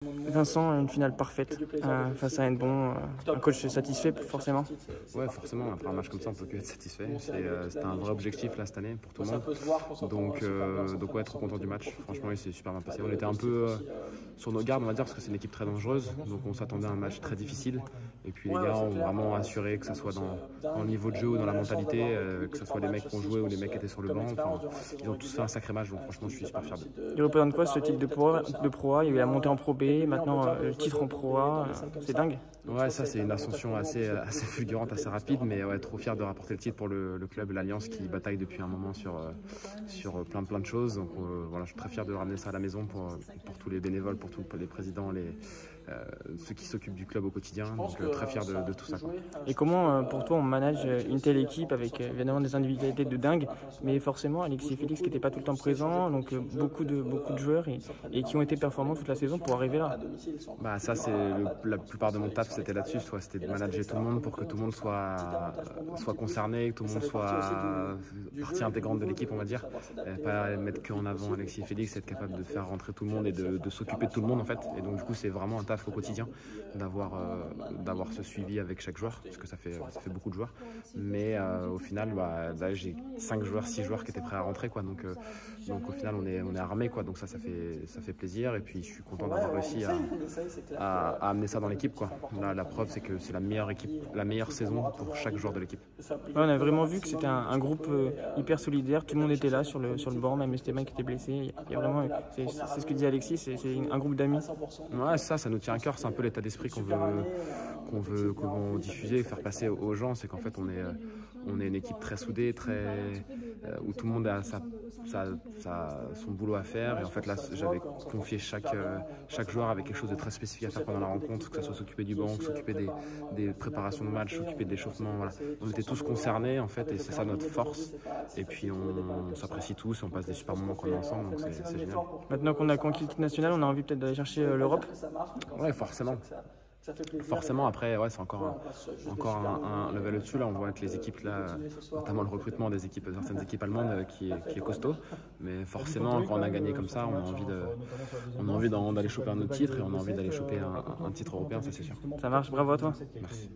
Vincent, une finale parfaite face à Hennebont, un coach satisfait forcément. Ouais, forcément, après un match comme ça, on peut que être satisfait. C'était un vrai objectif là cette année pour tout le monde. Donc ouais, trop content du match. Franchement, il s'est super bien passé. On était un peu sur nos gardes, on va dire, parce que c'est une équipe très dangereuse. Donc on s'attendait à un match très difficile. Et puis les gars ont vraiment assuré, que ce soit dans le niveau de jeu ou dans la mentalité, que ce soit les mecs qui ont joué ou les mecs qui étaient sur le banc. Enfin, ils ont tous fait un sacré match, donc franchement, je suis super fier d'eux. Il représente quoi ce type de Pro A? Il y a eu la montée en Pro B, maintenant le titre en Pro A, c'est dingue. Ouais, ça c'est une ascension assez fulgurante, assez rapide, mais ouais, trop fier de rapporter le titre pour le club, l'Alliance qui bataille depuis un moment sur plein de choses. Donc voilà, je suis très fier de ramener ça à la maison pour tous les bénévoles, pour tous les présidents, ceux qui s'occupent du club au quotidien. Donc très fier de tout ça, quoi. Et comment pour toi on manage une telle équipe avec évidemment des individualités de dingue, mais forcément Alexis et Félix qui n'étaient pas tout le temps présents, donc beaucoup de joueurs et qui ont été performants toute la saison pour arriver là. Bah ça c'est la plupart de mon taf, c'était là-dessus, c'était de manager tout le monde pour que tout le monde soit concerné, que tout le monde soit partie intégrante de l'équipe, on va dire, et pas mettre qu'en avant Alexis et Félix, être capable de faire rentrer tout le monde et de s'occuper de tout le monde en fait. Et donc du coup c'est vraiment un taf au quotidien d'avoir ce suivi avec chaque joueur, parce que ça fait beaucoup de joueurs, mais au final là, j'ai 6 joueurs qui étaient prêts à rentrer, quoi. Donc au final on est armé, quoi. Donc ça fait plaisir, et puis je suis content d'avoir réussi à amener ça dans l'équipe, quoi. Là, la preuve c'est que c'est la meilleure saison pour chaque joueur de l'équipe. Ouais, on a vraiment vu que c'était un groupe hyper solidaire, tout le monde était là sur le banc, même Esteban qui était blessé. Il y a vraiment, c'est ce que dit Alexis, c'est un groupe d'amis. Ouais, ça nous tient à cœur, c'est un peu l'état d'esprit qu'on veut diffuser, faire passer aux gens. C'est qu'en fait on est une équipe très soudée, où tout le monde a son boulot à faire. Et en fait là j'avais confié chaque joueur avec quelque chose de très spécifique à faire pendant la rencontre, que ce soit s'occuper du banc, s'occuper des préparations de match, s'occuper de l'échauffement. Voilà. On était tous concernés en fait, et c'est ça notre force. Et puis on s'apprécie tous, on passe des super moments qu'on est ensemble, donc c'est génial. Maintenant qu'on a conquis l'équipe nationale, on a envie peut-être d'aller chercher l'Europe. Ouais, forcément. Forcément, après, ouais, c'est encore un level au-dessus. Là, on voit que les équipes, là, notamment le recrutement des équipes, certaines équipes allemandes qui est costaud. Mais forcément, quand on a gagné comme ça, on a envie d'aller choper un autre titre, et on a envie d'aller choper un titre européen, ça c'est sûr. Ça marche, bravo à toi. Merci.